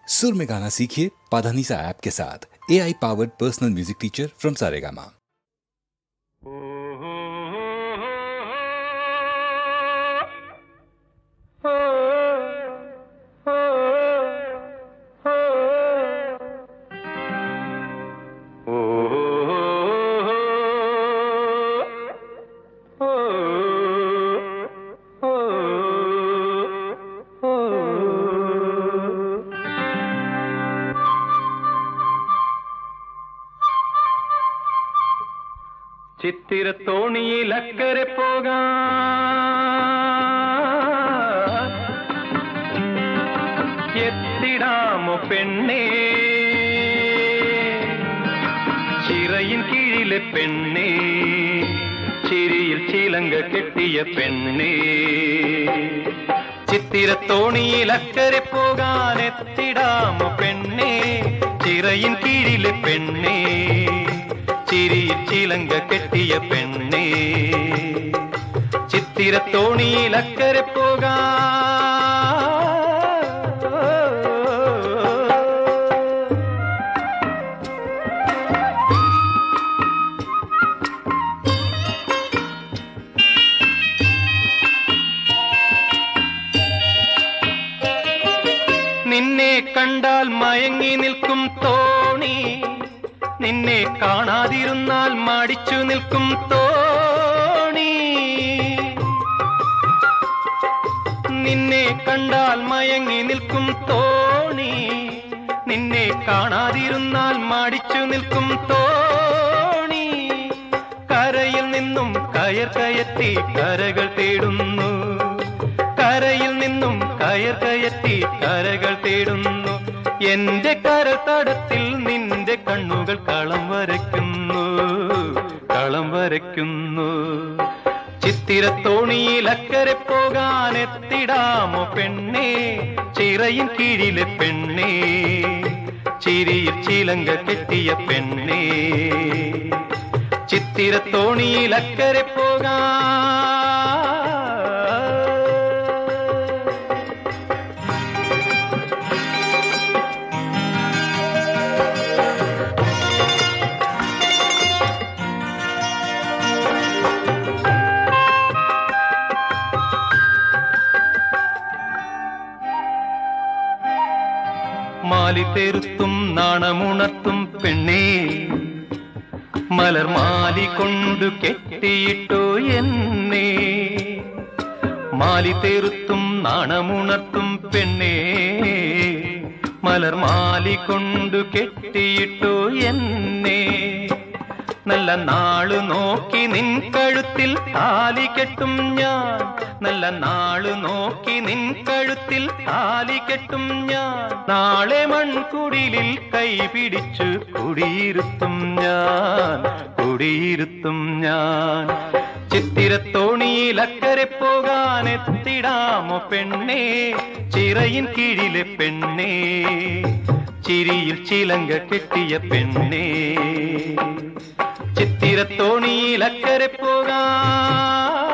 सुर में गाना सीखिए पाधानीसा ऐप के साथ। AI powered personal music teacher from Saregama. ചിത്തിര തോണിയിൽ അക്കരെ പോകാൻ എത്തിടാമോ പെണ്ണേ, ചിറയിൻ കീഴിലെ പെണ്ണേ, ചിരിയിൽ ചിലങ്ക കെട്ടിയ പെണ്ണേ. ചിത്തിര തോണിയിൽ അക്കരെ പോകാൻ എത്തിടാമോ പെണ്ണേ, ചിറയിൻ കീഴിലെ പെണ്ണേ, ചിരിയിൽ ചിലങ്ക കെട്ടിയ പെണ്ണേ. ചിത്തിര തോണിയിൽ അക്കരെ പോകാൻ നിന്നെ കണ്ടാൽ മയങ്ങി നിൽക്കും തോണി, നിന്നെ കാണാതിരുന്നാൽ മടിച്ചു നിൽക്കും തോണി. നിന്നെ കണ്ടാൽ മയങ്ങി നിൽക്കും തോണി, നിന്നെ കാണാതിരുന്നാൽ മടിച്ചു നിൽക്കും തോണി. കരയിൽ നിന്നും കയർ കയറ്റി കരകൾ തേടുന്നു, കരയിൽ നിന്നും കയർ കയറ്റി കരകൾ തേടുന്നു. എന്റെ കരതടത്തിൽ നിന്റെ കണ്ണുകൾ കളം വരയ്ക്കുന്നു, കളം വരയ്ക്കുന്നു. ചിത്തിര തോണിയിൽ അക്കരെ പോകാൻ എത്തിടാമോ പെണ്ണേ, ചിറയിൻ കീഴിലെ പെണ്ണേ, ചിരിയിൽ ചിലങ്ക കെട്ടിയ പെണ്ണേ. ചിത്തിര തോണിയിൽ അക്കരെ പോകാൻ മാലി തെരുത്തും നാണമുണർത്തും പെണ്ണേ, മലർ മാലി കൊണ്ടു കെട്ടിയിട്ടോ എന്നെ. മാലി തെരുത്തും നാണമുണർത്തും പെണ്ണേ, മലർ മാലി കൊണ്ടു കെട്ടിയിട്ടോ എന്നെ. നല്ല നാളു നോക്കി നിൻ കഴുത്തിൽ താലി കെട്ടും ഞാൻ, നല്ല നാളു നോക്കി നിൻ കഴുത്തിൽ താലി കെട്ടും ഞാൻ. നാളെ മൺകുടിലിൽ കൈ പിടിച്ചു കുടിയിരുത്തും ഞാൻ, കുടിയിരുത്തും ഞാൻ. ചിത്തിര തോണിയിൽ അക്കരെ പോകാൻ എത്തിടാമോ പെണ്ണേ, ചിറയിൻ കീഴിലെ പെണ്ണേ, ചിരിയിൽ ചിലങ്ക കെട്ടിയ പെണ്ണേ. ചിത്തിര തോണിയിൽ അക്കരെ പോകാൻ